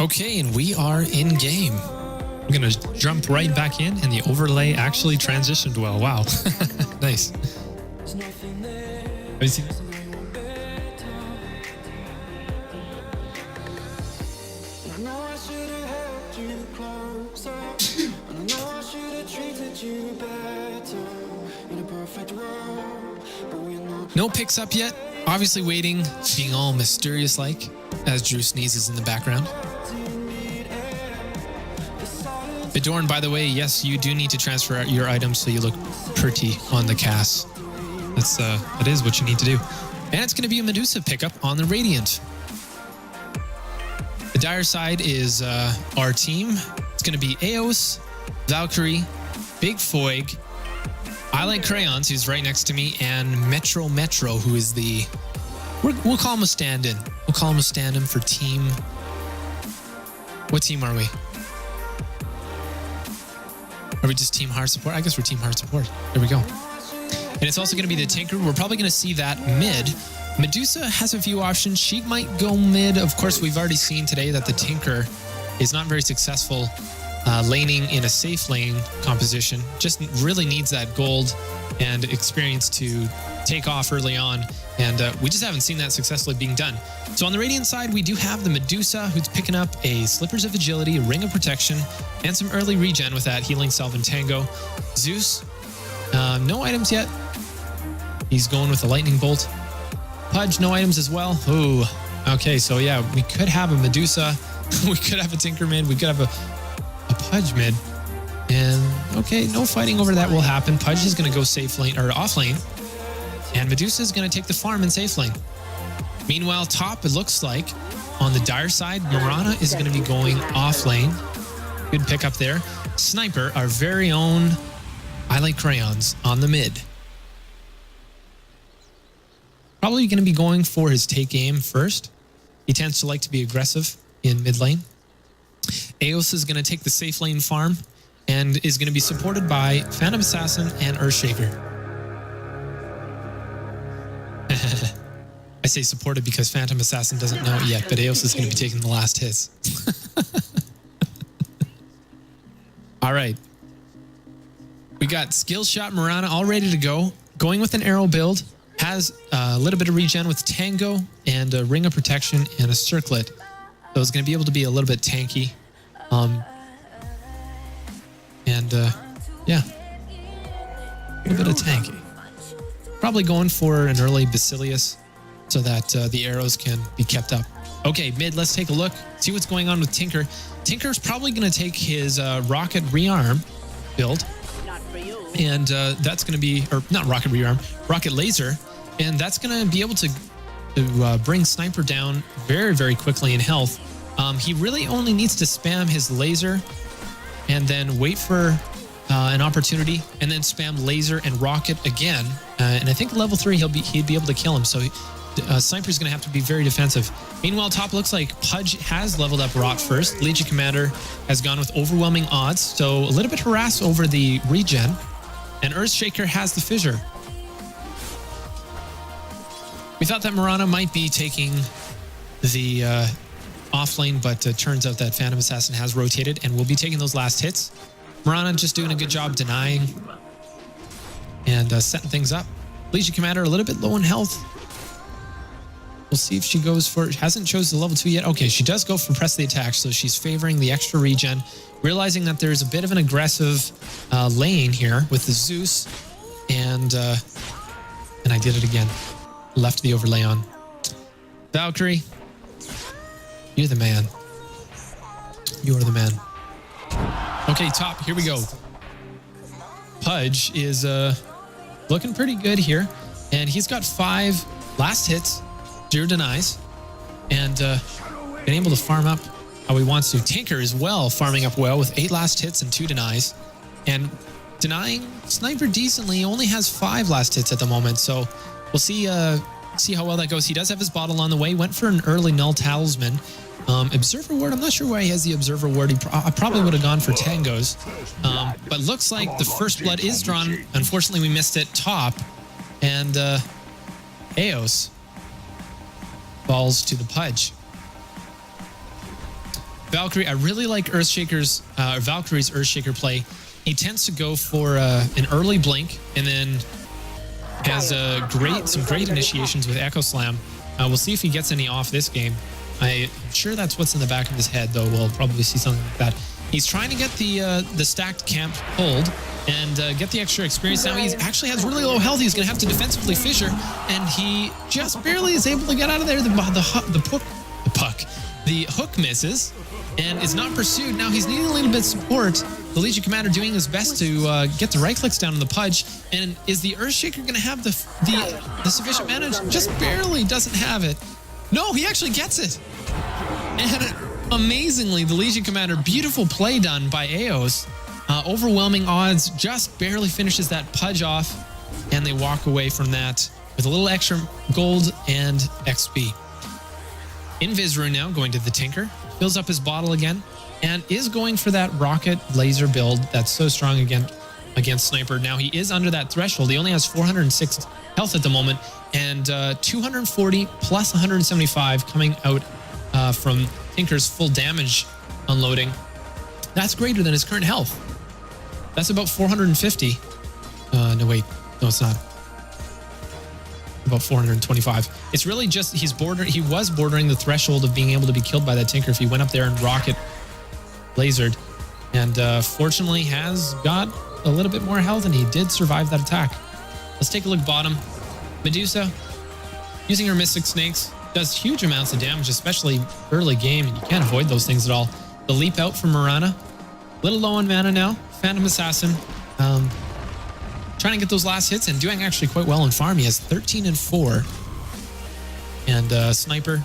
Okay, and we are in game. I'm gonna jump right back in, and the overlay actually transitioned well. Wow, nice. Have you seen this? No picks up yet. Obviously waiting, being all mysterious-like, as Drew sneezes in the background. Adorn, by the way, yes, you do need to transfer out your items so you look pretty on the cast. That is what you need to do. And it's going to be a Medusa pickup on the Radiant. The dire side is our team. It's going to be Eos, Valkyrie, Big Foig, I Like Crayons, who's right next to me, and Metro, who is the... We'll call him a stand-in. We'll call him a stand-in for team... What team are we? Are we just team hard support? I guess we're team hard support. There we go. And it's also going to be the Tinker. We're probably going to see that mid. Medusa has a few options. She might go mid. Of course, we've already seen today that the Tinker is not very successful laning in a safe lane composition. Just really needs that gold and experience to take off early on. And we just haven't seen that successfully being done. So on the Radiant side, we do have the Medusa, who's picking up a Slippers of Agility, a Ring of Protection, and some early regen with that Healing Salve and Tango. Zeus, no items yet. He's going with the Lightning Bolt. Pudge, no items as well. Ooh, okay, so yeah, we could have a Medusa. We could have a Tinker mid. We could have a Pudge mid. And okay, no fighting over that will happen. Pudge is going to go safe lane or off lane. And Medusa is going to take the farm in safe lane. Meanwhile, top, it looks like on the dire side, Mirana is going to be going off lane. Good pick up there. Sniper, our very own I Like Crayons on the mid. Probably going to be going for his take aim first. He tends to like to be aggressive in mid lane. Eos is going to take the safe lane farm and is going to be supported by Phantom Assassin and Earthshaker. I say supported because Phantom Assassin doesn't know it yet, but Eos is going to be taking the last hits. All right. We got Skill Shot Mirana all ready to go. Going with an arrow build. Has a little bit of regen with Tango and a Ring of Protection and a Circlet. So it's going to be able to be a little bit tanky. Yeah. A little bit of tanky. Probably going for an early Basilius so that the arrows can be kept up. Okay, mid, let's take a look. See what's going on with Tinker. Tinker's probably going to take his Rocket Rearm build. And that's going to be, or not Rocket Rearm, Rocket Laser. And that's going to be able to bring Sniper down very, very quickly in health. He really only needs to spam his laser and then wait for an opportunity and then spam laser and rocket again. And I think level 3, he'd be able to kill him. So Sniper's going to have to be very defensive. Meanwhile, top looks like Pudge has leveled up Rot first. Legion Commander has gone with overwhelming odds. So a little bit harassed over the regen. And Earthshaker has the Fissure. We thought that Mirana might be taking the off lane, but turns out that Phantom Assassin has rotated and will be taking those last hits. Mirana just doing a good job denying and setting things up. Legion Commander a little bit low in health. We'll see if she goes for... Hasn't chosen the level 2 yet. Okay, she does go for press the attack, so she's favoring the extra regen, realizing that there's a bit of an aggressive lane here with the Zeus, and I did it again. Left the overlay on. Valkyrie, you're the man. You are the man. Okay, top, here we go. Pudge is looking pretty good here, and he's got 5 last hits, 0 denies, and been able to farm up how he wants to. Tinker as well, farming up well with 8 last hits and 2 denies, and denying Sniper decently. Only has 5 last hits at the moment, so we'll see how well that goes. He does have his bottle on the way. Went for an early Null Talisman. Observer Ward, I'm not sure why he has the Observer Ward. I probably would have gone for Tangos. But looks like the first blood is drawn. Unfortunately, we missed it top. And Eos falls to the Pudge. Valkyrie, I really like Valkyrie's Earthshaker play. He tends to go for an early blink and then has some great initiations with Echo Slam. We'll see if he gets any off this game. I'm sure that's what's in the back of his head, though. We'll probably see something like that. He's trying to get the stacked camp pulled and get the extra experience. Now he actually has really low health. He's going to have to defensively fissure, and he just barely is able to get out of there. The hook misses and is not pursued. Now he's needing a little bit of support. The Legion Commander doing his best to get the right clicks down on the Pudge. And is the Earthshaker going to have the sufficient mana? Just barely doesn't have it. No, he actually gets it. And amazingly, the Legion Commander, beautiful play done by Eos. Overwhelming odds, just barely finishes that Pudge off. And they walk away from that with a little extra gold and XP. Invis now going to the Tinker, fills up his bottle again, and is going for that rocket laser build that's so strong against Sniper. Now he is under that threshold. He only has 406 health at the moment, and 240 plus 175 coming out from Tinker's full damage unloading. That's greater than his current health. That's about 450. No, wait. No, it's not. About 425. It's really just he was bordering the threshold of being able to be killed by that Tinker if he went up there and rocket lasered, and fortunately has got a little bit more health, and he did survive that attack. Let's take a look bottom. Medusa, using her Mystic Snakes, does huge amounts of damage, especially early game, and you can't avoid those things at all. The leap out from Mirana, little low on mana now. Phantom Assassin, trying to get those last hits and doing actually quite well in farm. He has 13 and 4. And Sniper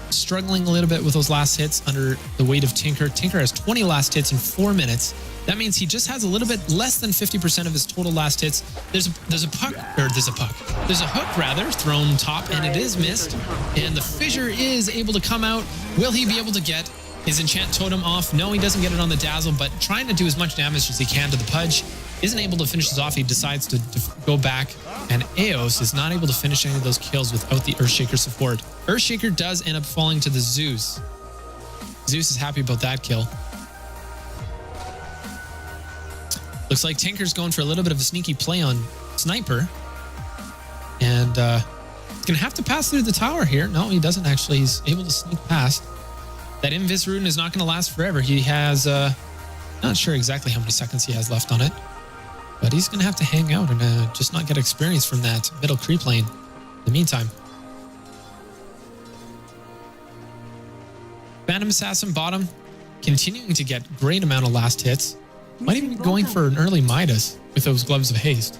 struggling a little bit with those last hits under the weight of Tinker. Tinker has 20 last hits in 4 minutes. That means he just has a little bit less than 50% of his total last hits. There's a hook rather thrown top, and it is missed. And the Fissure is able to come out. Will he be able to get his Enchant Totem off? No, he doesn't get it on the Dazzle, but trying to do as much damage as he can to the Pudge. Isn't able to finish this off. He decides to go back, and Eos is not able to finish any of those kills without the Earthshaker support. Earthshaker does end up falling to the Zeus. Zeus is happy about that kill. Looks like Tinker's going for a little bit of a sneaky play on Sniper, and he's gonna have to pass through the tower here. No, he doesn't actually. He's able to sneak past. That Invis Rune is not going to last forever. He has, not sure exactly how many seconds he has left on it, but he's going to have to hang out and just not get experience from that middle creep lane in the meantime. Phantom Assassin bottom, continuing to get great amount of last hits. Might even be going for an early Midas with those Gloves of Haste.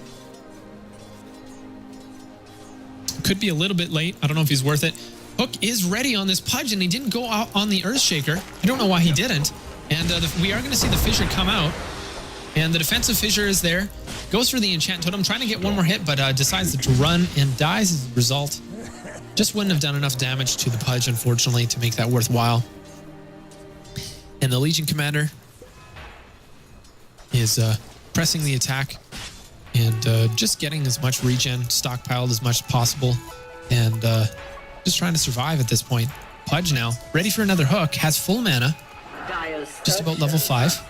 Could be a little bit late. I don't know if he's worth it. Hook is ready on this Pudge, and he didn't go out on the Earthshaker. I don't know why he didn't. And we are going to see the Fissure come out. And the defensive Fissure is there. Goes for the Enchant Totem, trying to get one more hit, but decides to run and dies as a result. Just wouldn't have done enough damage to the Pudge, unfortunately, to make that worthwhile. And the Legion Commander is pressing the attack and just getting as much regen stockpiled as much as possible. And just trying to survive at this point. Pudge now, ready for another hook, has full mana. Just about level 5.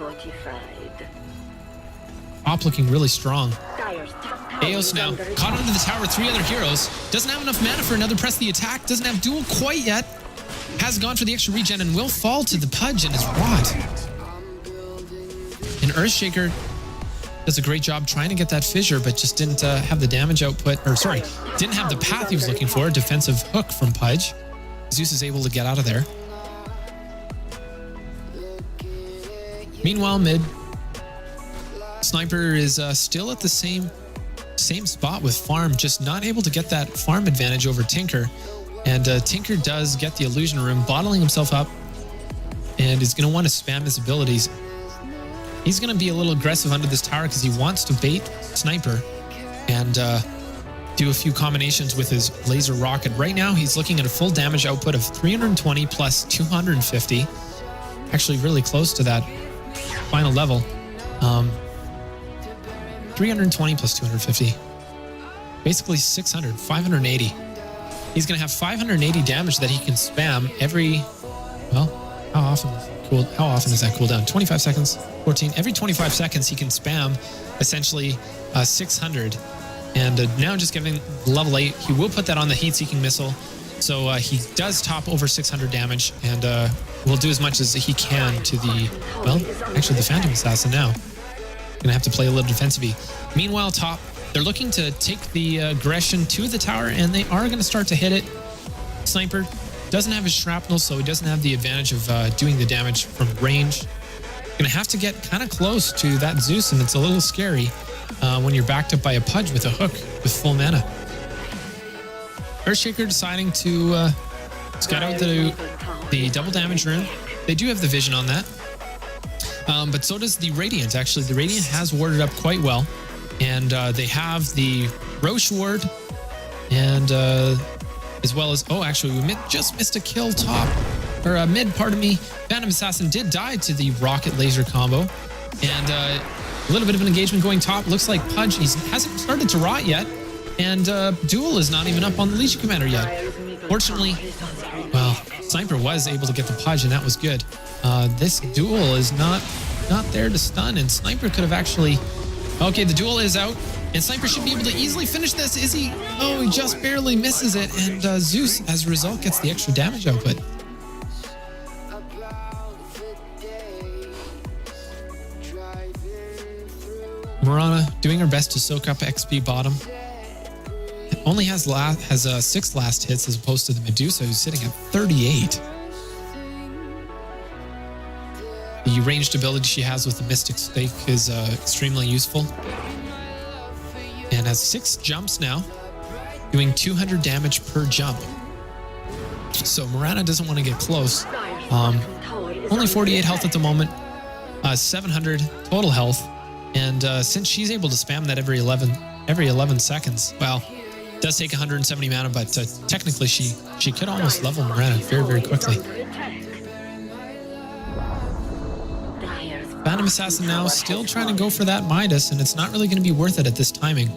Op looking really strong. Eos now, caught onto the tower with 3 other heroes. Doesn't have enough mana for another press the attack. Doesn't have duel quite yet. Has gone for the extra regen and will fall to the Pudge and is rot. And Earthshaker does a great job trying to get that Fissure, but just didn't have the damage output, or sorry, didn't have the path he was looking for. Defensive hook from Pudge. Zeus is able to get out of there. Meanwhile, mid, Sniper is still at the same spot with farm, just not able to get that farm advantage over Tinker. And Tinker does get the Illusion Room, bottling himself up, and is going to want to spam his abilities. He's going to be a little aggressive under this tower because he wants to bait Sniper and do a few combinations with his laser rocket. Right now, he's looking at a full damage output of 320 plus 250. Actually, really close to that final level. 320 plus 250. Basically 600, 580. He's going to have 580 damage that he can spam every, well, how often? cool? How often does that cool down? 25 seconds, 14. Every 25 seconds, he can spam essentially 600. And now just giving level 8, he will put that on the heat-seeking missile. So he does top over 600 damage and will do as much as he can to the, well, actually the Phantom Assassin now. Gonna have to play a little defensively. Meanwhile, top, they're looking to take the aggression to the tower, and they are going to start to hit it. Sniper doesn't have his shrapnel, so he doesn't have the advantage of doing the damage from range. Gonna have to get kind of close to that Zeus, and it's a little scary when you're backed up by a Pudge with a hook with full mana. Earthshaker deciding to scout out the double damage rune. They do have the vision on that. But so does the Radiant. Actually, the Radiant has warded up quite well. And they have the Roche ward. And as well as... Oh, actually, we just missed a kill top. Or mid, pardon me. Phantom Assassin did die to the rocket laser combo. And a little bit of an engagement going top. Looks like Pudge hasn't started to rot yet. And Duel is not even up on the Legion Commander yet. Fortunately, well, Sniper was able to get the Pudge, and that was good. This Duel is not there to stun, and Sniper could have actually... Okay, the Duel is out, and Sniper should be able to easily finish this. Is he? Oh, he just barely misses it, and Zeus, as a result, gets the extra damage output. Mirana doing her best to soak up XP bottom. Only has 6 last hits as opposed to the Medusa, who's sitting at 38. The ranged ability she has with the Mystic Stake is extremely useful. And has 6 jumps now, doing 200 damage per jump. So Mirana doesn't want to get close. Only 48 health at the moment, 700 total health. And since she's able to spam that every 11 seconds, well, it does take 170 mana, but technically she could almost level Mirana very, very quickly. Phantom Assassin now still trying to go for that Midas, and it's not really going to be worth it at this timing.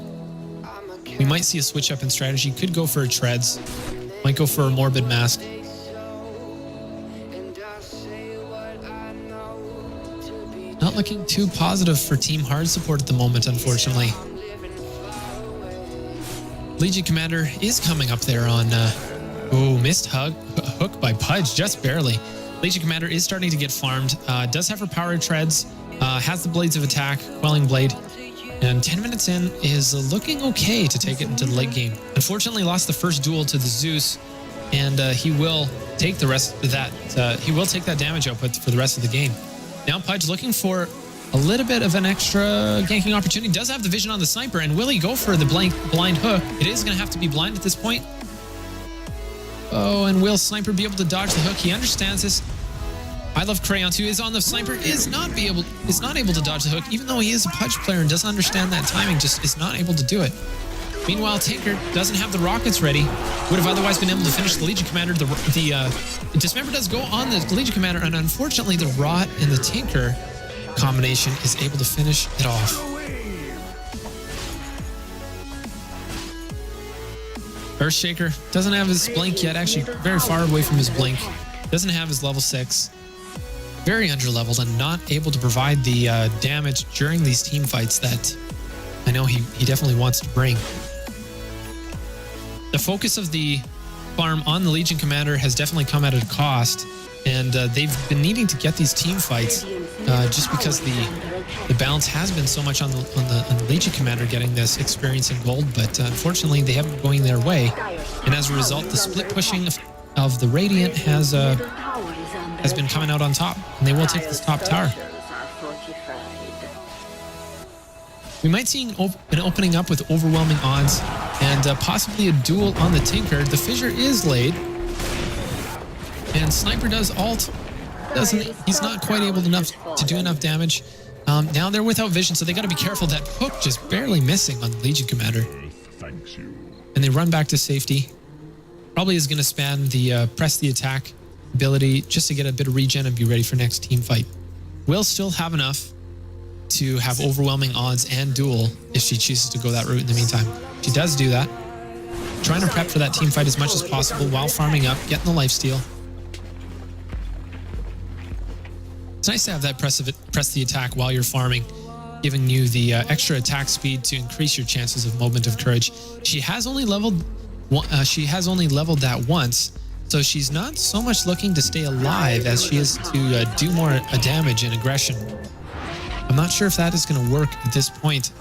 We might see a switch up in strategy. Could go for a Treads. Might go for a Morbid Mask. Not looking too positive for Team Hard support at the moment, unfortunately. Legion Commander is coming up there on... missed hook by Pudge, just barely. Legion Commander is starting to get farmed. Does have her power treads. Has the Blades of Attack, Quelling Blade. And 10 minutes in is looking okay to take it into the late game. Unfortunately, lost the first duel to the Zeus. And he will take the rest of that. He will take that damage output for the rest of the game. Now Pudge looking for a little bit of an extra ganking opportunity. Does have the vision on the Sniper, and will he go for the blind hook? It is going to have to be blind at this point. Oh, and will Sniper be able to dodge the hook? He understands this. I Love Crayon, who is on the Sniper, is not able to dodge the hook, even though he is a Pudge player and doesn't understand that timing, just is not able to do it. Meanwhile, Tinker doesn't have the rockets ready. Would have otherwise been able to finish the Legion Commander. The Dismember does go on the Legion Commander, and unfortunately, the Rot and the Tinker combination is able to finish it off. Earthshaker doesn't have his blink yet, actually very far away from his blink. Doesn't have his level 6. Very underleveled and not able to provide the damage during these team fights that I know he definitely wants to bring. The focus of the farm on the Legion Commander has definitely come at a cost, and they've been needing to get these team fights just because the balance has been so much on the Legion Commander getting this experience in gold, but unfortunately they haven't been going their way, and as a result the split pushing of the Radiant has been coming out on top, and they will take this top tower. We might see an opening up with overwhelming odds and possibly a duel on the Tinker. The Fissure is laid, and Sniper does ult. He's not quite able to do enough damage. Now they're without vision, so they got to be careful. That hook just barely missing on the Legion Commander. And they run back to safety. Probably is going to spam the press the attack ability just to get a bit of regen and be ready for next team fight. Will still have enough to have overwhelming odds and duel if she chooses to go that route in the meantime. She does do that. Trying to prep for that team fight as much as possible while farming up, getting the lifesteal. nice to have that press the attack while you're farming, giving you the extra attack speed to increase your chances of Moment of Courage. She has only leveled that once, so she's not so much looking to stay alive as she is to do more damage and aggression. I'm not sure if that is going to work at this point.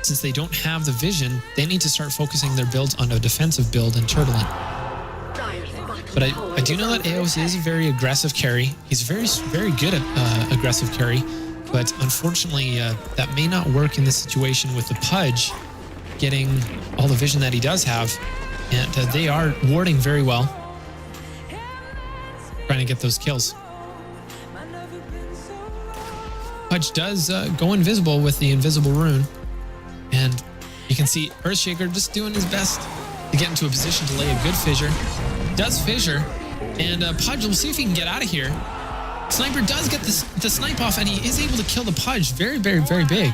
Since they don't have the vision, they need to start focusing their builds on a defensive build and turtling. But I do know that Eos is a very aggressive carry. He's very good at aggressive carry, but unfortunately that may not work in this situation with the Pudge getting all the vision that he does have, and they are warding very well, trying to get those kills. Pudge does go invisible with the invisible rune, and you can see Earthshaker just doing his best to get into a position to lay a good fissure. Does fissure, and Pudge, we'll see if he can get out of here. Sniper does get the snipe off, and he is able to kill the Pudge. Very big.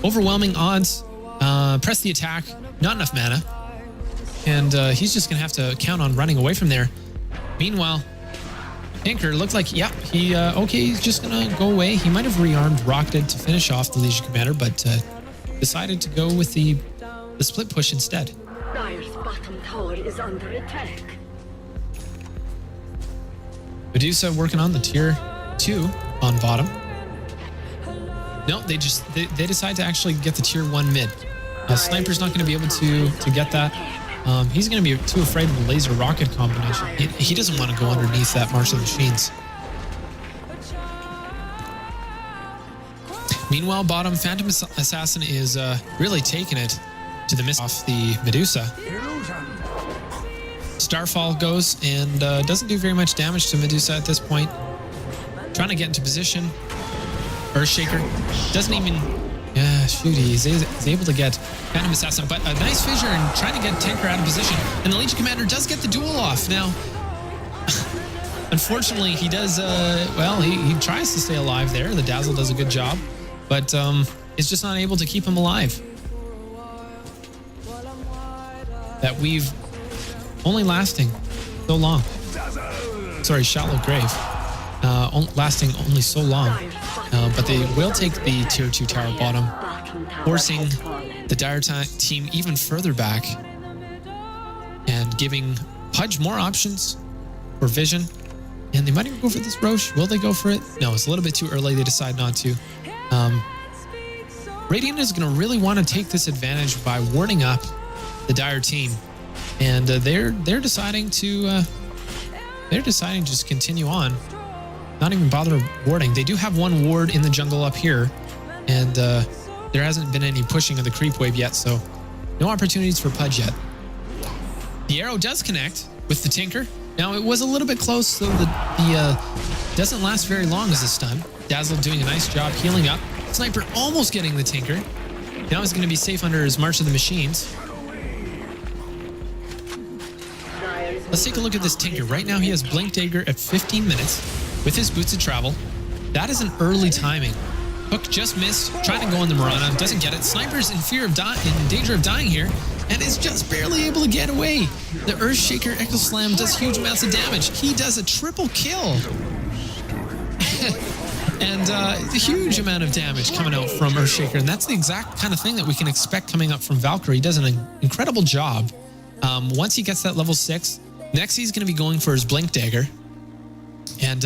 Overwhelming odds. Press the attack. Not enough mana. And he's just going to have to count on running away from there. Meanwhile, Tinker looked like, yep, he's just going to go away. He might have rearmed Rocketed to finish off the Legion Commander, but decided to go with the split push instead. Dire's bottom tower is under attack. Medusa working on the tier 2 on bottom. No, they decide to actually get the tier 1 mid. Sniper's not going to be able to get that. He's going to be too afraid of the laser rocket combination. He doesn't want to go underneath that March of the Machines. Meanwhile, bottom, Phantom Assassin is really taking it to the miss off the Medusa. Starfall goes and doesn't do very much damage to Medusa at this point. Trying to get into position. Earthshaker doesn't even... Yeah, shoot, he's able to get Phantom Assassin, but a nice fissure and trying to get Tinker out of position. And the Legion Commander does get the duel off. Now, unfortunately, he does... he tries to stay alive there. The Dazzle does a good job, but it's just not able to keep him alive. That weave only lasting so long. Sorry, Shallow Grave. Lasting only so long. But they will take the tier 2 tower bottom, forcing the Dire team even further back and giving Pudge more options for vision. And they might even go for this Roche. Will they go for it? No, it's a little bit too early. They decide not to. Radiant is going to really want to take this advantage by warding up the Dire team, and they're deciding to just continue on, not even bother warding. They do have one ward in the jungle up here, and there hasn't been any pushing of the creep wave yet, so no opportunities for Pudge yet. The arrow does connect with the Tinker. Now it was a little bit close, so the doesn't last very long as a stun. Dazzle doing a nice job healing up. Sniper almost getting the Tinker. Now he's going to be safe under his March of the Machines. Let's take a look at this Tinker. Right now he has Blink Dagger at 15 minutes with his Boots of Travel. That is an early timing. Hook just missed, trying to go on the Mirana, doesn't get it. Sniper's in danger of dying here, and is just barely able to get away. The Earthshaker Echo Slam does huge amounts of damage. He does a triple kill. And a huge amount of damage coming out from Earthshaker, and that's the exact kind of thing that we can expect coming up from Valkyrie. He does an incredible job. Once he gets that level 6, next he's going to be going for his Blink Dagger, and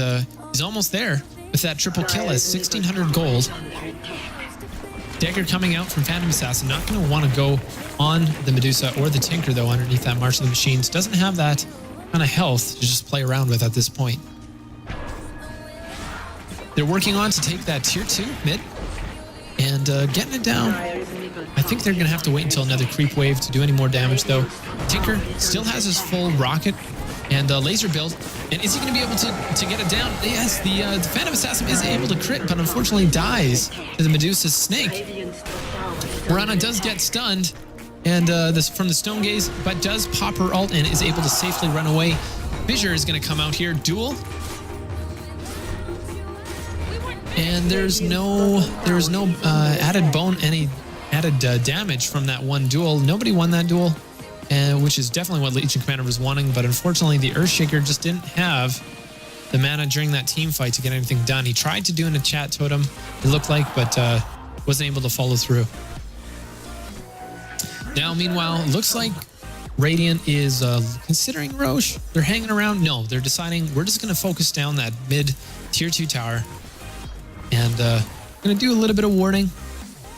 he's almost there with that triple kill as 1,600 gold. Dagger coming out from Phantom Assassin, not going to want to go on the Medusa or the Tinker, though, underneath that March of the Machines. Doesn't have that kind of health to just play around with at this point. They're working on to take that tier 2 mid and getting it down. I think they're going to have to wait until another creep wave to do any more damage, though. Tinker still has his full rocket and laser build. And is he going to be able to get it down? Yes, the Phantom Assassin is able to crit, but unfortunately dies to the Medusa's snake. Mirana does get stunned and from the Stone Gaze, but does pop her ult and is able to safely run away. Fissure is going to come out here. Duel. And there's no added damage from that one duel. Nobody won that duel, which is definitely what Legion Commander was wanting. But unfortunately, the Earthshaker just didn't have the mana during that team fight to get anything done. He tried to do in a chat totem, it looked like, but wasn't able to follow through. Now, meanwhile, it looks like Radiant is considering Roche. They're hanging around. No, they're deciding we're just going to focus down that mid tier 2 tower. And going to do a little bit of warding.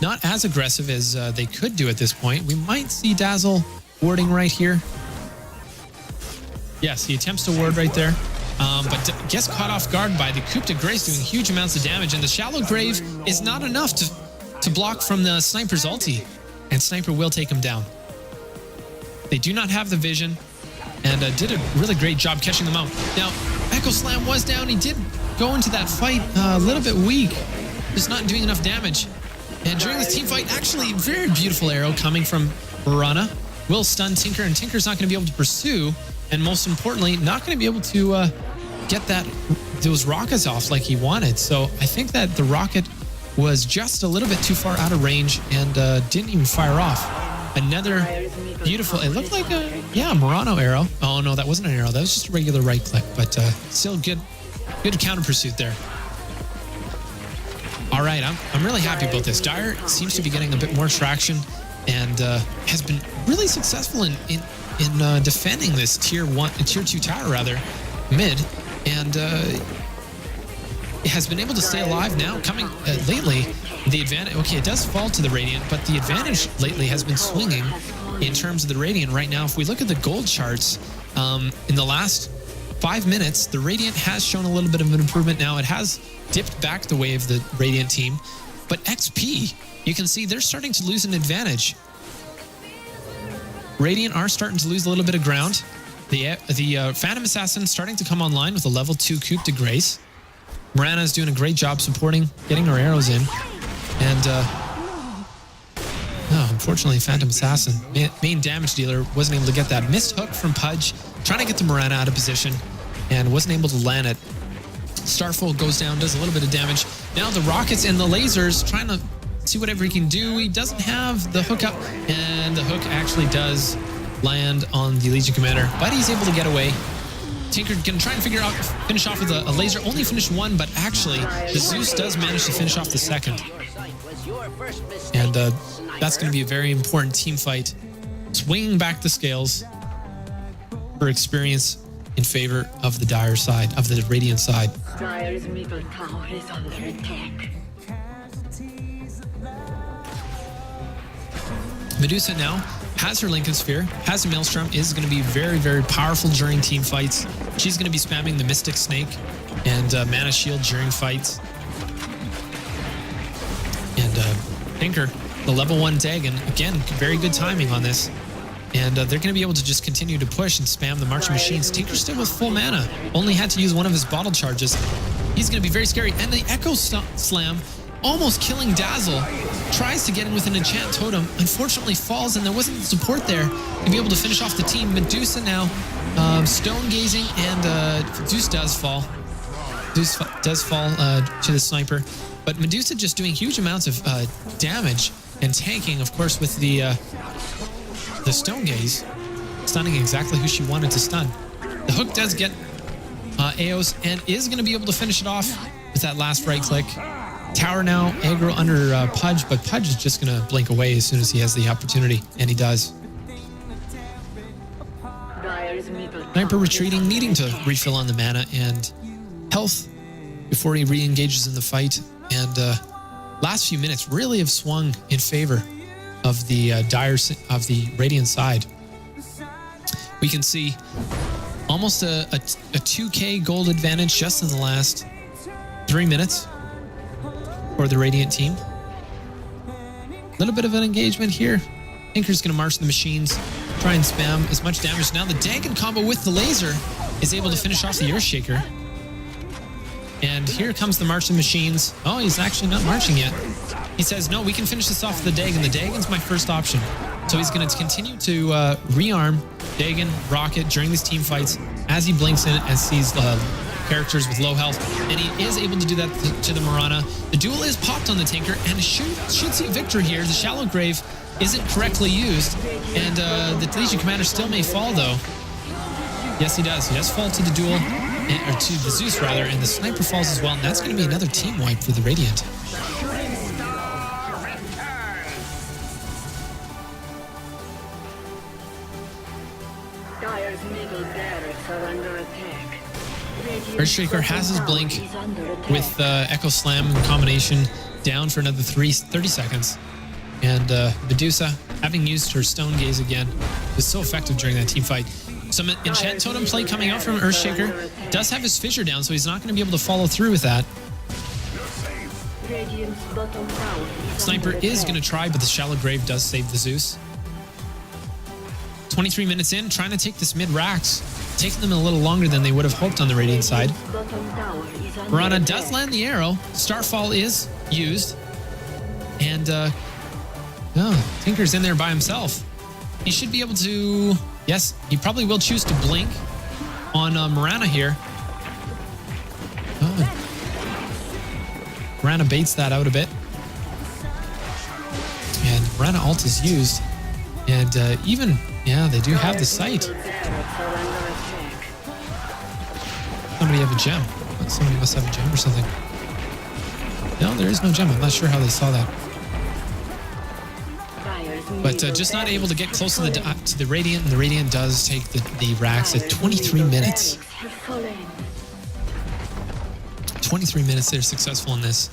Not as aggressive as they could do at this point. We might see Dazzle warding right here. Yes, he attempts to ward right there. But gets caught off guard by the Coup de Grace doing huge amounts of damage. And the Shallow Grave is not enough to block from the Sniper's ulti. And Sniper will take him down. They do not have the vision, and did a really great job catching them out. Now, Echo Slam was down. He did go into that fight a little bit weak, just not doing enough damage. And during this team fight, actually, very beautiful arrow coming from Mirana. Will stun Tinker, and Tinker's not going to be able to pursue, and most importantly, not going to be able to get those rockets off like he wanted. So I think that the rocket was just a little bit too far out of range and didn't even fire off. Another beautiful, it looked like a, Murano arrow. Oh no, that wasn't an arrow. That was just a regular right click, but still good counter pursuit there. All right, I'm really happy about this. Dire seems to be getting a bit more traction and has been really successful in defending this tier 2 tower rather, mid, and it has been able to stay alive now. Coming lately, the advantage, okay, it does fall to the Radiant, but the advantage lately has been swinging in terms of the Radiant right now. If we look at the gold charts, in the last 5 minutes, the Radiant has shown a little bit of an improvement. Now it has dipped back the way of the Radiant team, but XP, you can see they're starting to lose an advantage. Radiant are starting to lose a little bit of ground. The Phantom Assassin starting to come online with a level 2 Coup de Grace. Mirana is doing a great job supporting, getting her arrows in. And, unfortunately, Phantom Assassin, main damage dealer, wasn't able to get that. Missed hook from Pudge, trying to get the Mirana out of position, and wasn't able to land it. Starfall goes down, does a little bit of damage. Now the rockets and the lasers, trying to see whatever he can do. He doesn't have the hook up, and the hook actually does land on the Legion Commander, but he's able to get away. Tinker can try and finish off with a laser. Only finished one, but actually, the Zeus does manage to finish off the second. And that's going to be a very important team fight. Swinging back the scales for experience in favor of the Dire side, of the Radiant side. Dire's middle tower is under attack. Medusa now has her Lincoln Sphere, has a Maelstrom, is going to be very, very powerful during team fights. She's going to be spamming the Mystic Snake and Mana Shield during fights. And Tinker, the level 1 Dagon, again, very good timing on this. And they're going to be able to just continue to push and spam the Marching Machines. Tinker's still with full mana, only had to use one of his bottle charges. He's going to be very scary. And the Echo Slam, almost killing Dazzle, tries to get in with an enchant totem, unfortunately falls, and there wasn't the support there to be able to finish off the team. Medusa now stone gazing, and Zeus does fall. Zeus does fall to the Sniper, but Medusa just doing huge amounts of damage and tanking, of course, with the stone gaze, stunning exactly who she wanted to stun. The hook does get Eos and is going to be able to finish it off with that last right click. Tower now aggro under Pudge, but Pudge is just going to blink away as soon as he has the opportunity, and he does. Sniper retreating, needing to refill on the mana and health before he re-engages in the fight. And last few minutes really have swung in favor of the Radiant side. We can see almost a 2k gold advantage just in the last 3 minutes for the Radiant team. A little bit of an engagement here. Tinker's going to march the machines, try and spam as much damage. Now the Dagon combo with the laser is able to finish off the Earthshaker. And here comes the marching machines. Oh, he's actually not marching yet. He says, no, we can finish this off with the Dagon. The Dagon's my first option. So he's going to continue to rearm Dagon, Rocket during these team fights as he blinks in and sees characters with low health. And he is able to do that to the Mirana. The duel is popped on the Tinker and should see a victory here. The Shallow Grave isn't correctly used. And the Legion Commander still may fall, though. Yes, he does. He does fall to the duel. or to the Zeus rather, and the sniper falls as well, and that's going to be another team wipe for the Radiant. Dire's middle barracks are under attack. Earthshaker has his blink with Echo Slam combination down for another 30 seconds. And Medusa, having used her Stone Gaze again, was so effective during that team fight. Some Enchant Totem play coming out from Earthshaker. Does have his Fissure down, so he's not going to be able to follow through with that. Sniper is going to try, but the Shallow Grave does save the Zeus. 23 minutes in, trying to take this mid-Rax. Taking them a little longer than they would have hoped on the Radiant side. Mirana does land the arrow. Starfall is used. And, Tinker's in there by himself. He should be able to... Yes, he probably will choose to blink on Mirana here. Oh. Mirana baits that out a bit. And Mirana ult is used. And yeah, they do have the sight. Somebody have a gem. Somebody must have a gem or something. No, there is no gem. I'm not sure how they saw that. But just not able to get close to the Radiant, and the Radiant does take the Rax at 23 minutes. 23 minutes they're successful in this.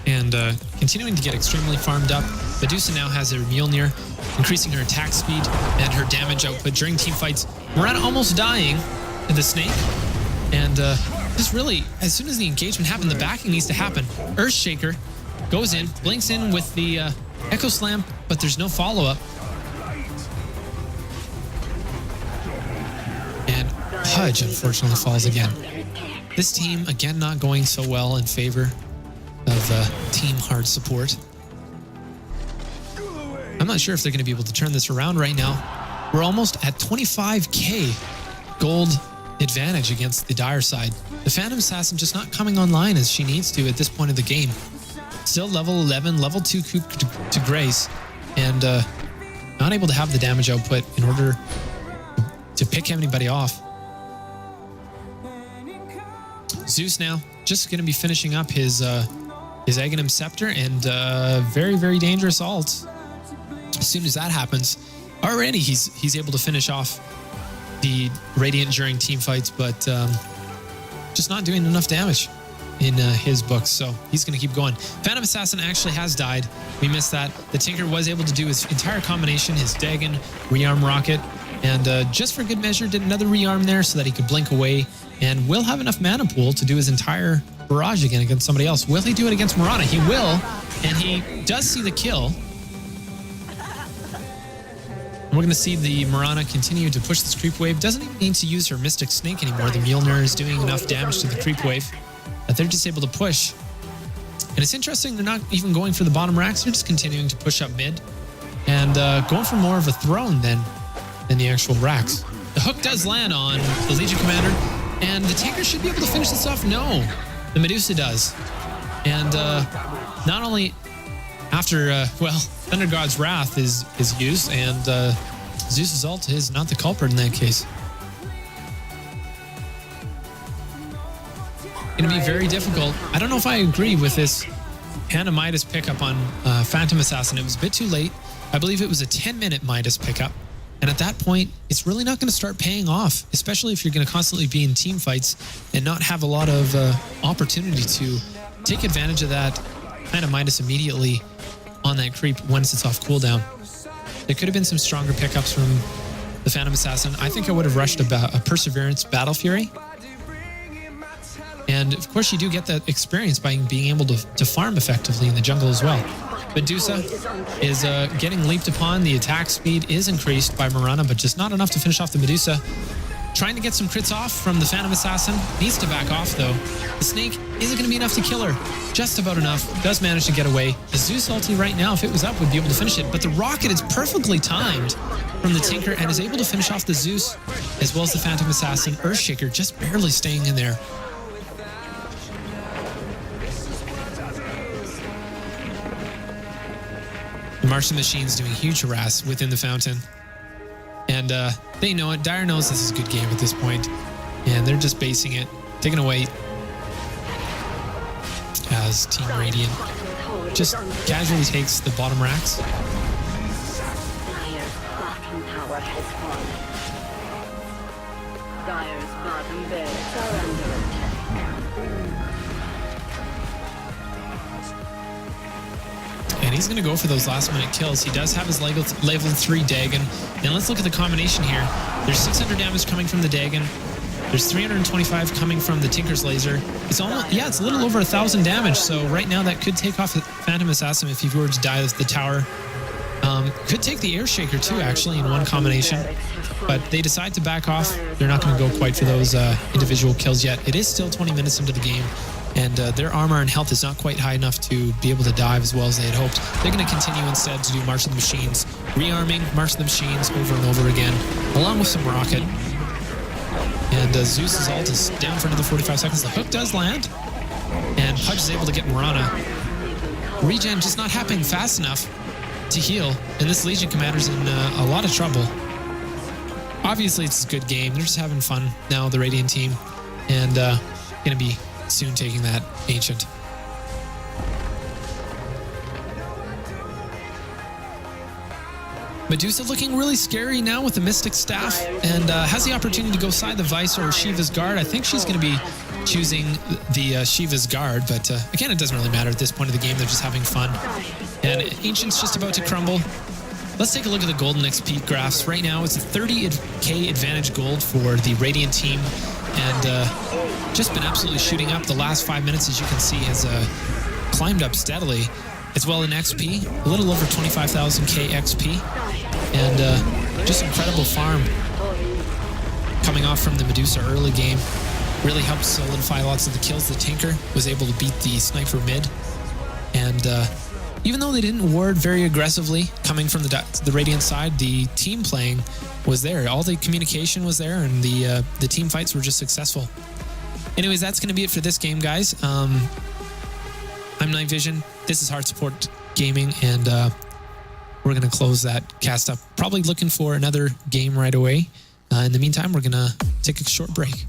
And continuing to get extremely farmed up. Medusa now has her Mjolnir, increasing her attack speed and her damage output during team fights. Mirana almost dying to the Snake. And just really, as soon as the engagement happened, the backing needs to happen. Earthshaker goes in, blinks in with the Echo Slam, but there's no follow-up. And Pudge, unfortunately, falls again. This team, again, not going so well in favor of team hard support. I'm not sure if they're going to be able to turn this around right now. We're almost at 25k gold advantage against the Dire side. The Phantom Assassin just not coming online as she needs to at this point of the game. Still level 11, level 2 coup to Grace, and not able to have the damage output in order to pick anybody off. Zeus now just going to be finishing up his Aghanim Scepter and very, very dangerous ult. As soon as that happens, already he's able to finish off the Radiant during team fights, but just not doing enough damage in his books, so he's going to keep going. Phantom Assassin actually has died. We missed that. The Tinker was able to do his entire combination, his Dagon, rearm rocket, and just for good measure did another rearm there so that he could blink away, and will have enough mana pool to do his entire barrage again against somebody else. Will he do it against Mirana? He will, and he does see the kill. We're going to see the Mirana continue to push this creep wave. Doesn't even need to use her Mystic Snake anymore. The Mjolnir is doing enough damage to the creep wave that they're just able to push. And it's interesting, they're not even going for the bottom racks. They're just continuing to push up mid and going for more of a throne than the actual racks. The hook does land on the Legion Commander, and the Tinker should be able to finish this off. No, the Medusa does. And not only after, Thunder God's Wrath is used, and Zeus's ult is not the culprit in that case. Going to be very difficult. I don't know if I agree with this Hannah Midas pickup on Phantom Assassin. It was a bit too late. I believe it was a 10-minute Midas pickup. And at that point, it's really not going to start paying off, especially if you're going to constantly be in team fights and not have a lot of opportunity to take advantage of that Hannah Midas immediately on that creep once it's off cooldown. There could have been some stronger pickups from the Phantom Assassin. I think I would have rushed a Perseverance Battle Fury. And of course, you do get that experience by being able to farm effectively in the jungle as well. Medusa is getting leaped upon. The attack speed is increased by Mirana, but just not enough to finish off the Medusa. Trying to get some crits off from the Phantom Assassin. Needs to back off, though. The Snake isn't going to be enough to kill her. Just about enough. Does manage to get away. The Zeus ulti right now, if it was up, would be able to finish it. But the rocket is perfectly timed from the Tinker and is able to finish off the Zeus, as well as the Phantom Assassin. Earthshaker just barely staying in there. The Martian Machine's doing huge harass within the fountain. And they know it. Dire knows this is a good game at this point. And they're just basing it. They're going to wait as Team Radiant just casually takes the bottom racks. Dire's bottom tower has fallen. Dire's bottom barracks are under attack. And he's going to go for those last minute kills. He does have his level 3 Dagon. And let's look at the combination here. There's 600 damage coming from the Dagon. There's 325 coming from the Tinker's Laser. It's almost, yeah, it's a little over 1,000 damage. So right now that could take off a Phantom Assassin if he were to die with the tower. Could take the Air Shaker too, actually, in one combination. But they decide to back off. They're not going to go quite for those individual kills yet. It is still 20 minutes into the game. And their armor and health is not quite high enough to be able to dive as well as they had hoped. They're going to continue instead to do March of the Machines, rearming March of the Machines over and over again, along with some rocket. And Zeus's ult is down for another 45 seconds. The hook does land, and Pudge is able to get Mirana. Regen just not happening fast enough to heal, and this Legion commander's in a lot of trouble. Obviously, it's a good game. They're just having fun now, the Radiant team, and going to be soon taking that Ancient. Medusa looking really scary now with the Mystic Staff, and has the opportunity to go side the Vice or Shiva's Guard. I think she's going to be choosing the Shiva's Guard, but again, it doesn't really matter at this point of the game. They're just having fun. And Ancient's just about to crumble. Let's take a look at the golden XP graphs. Right now, it's a 30k advantage gold for the Radiant team, and just been absolutely shooting up. The last 5 minutes, as you can see, has climbed up steadily. As well in XP, a little over 25,000k XP, and just incredible farm coming off from the Medusa early game. Really helped solidify lots of the kills. The Tinker was able to beat the Sniper mid, and even though they didn't ward very aggressively coming from the Radiant side, the team playing was there. All the communication was there, and the team fights were just successful. Anyways, that's going to be it for this game, guys. I'm Night Vision. This is Hard Support Gaming, and we're going to close that cast up. Probably looking for another game right away. In the meantime, we're going to take a short break.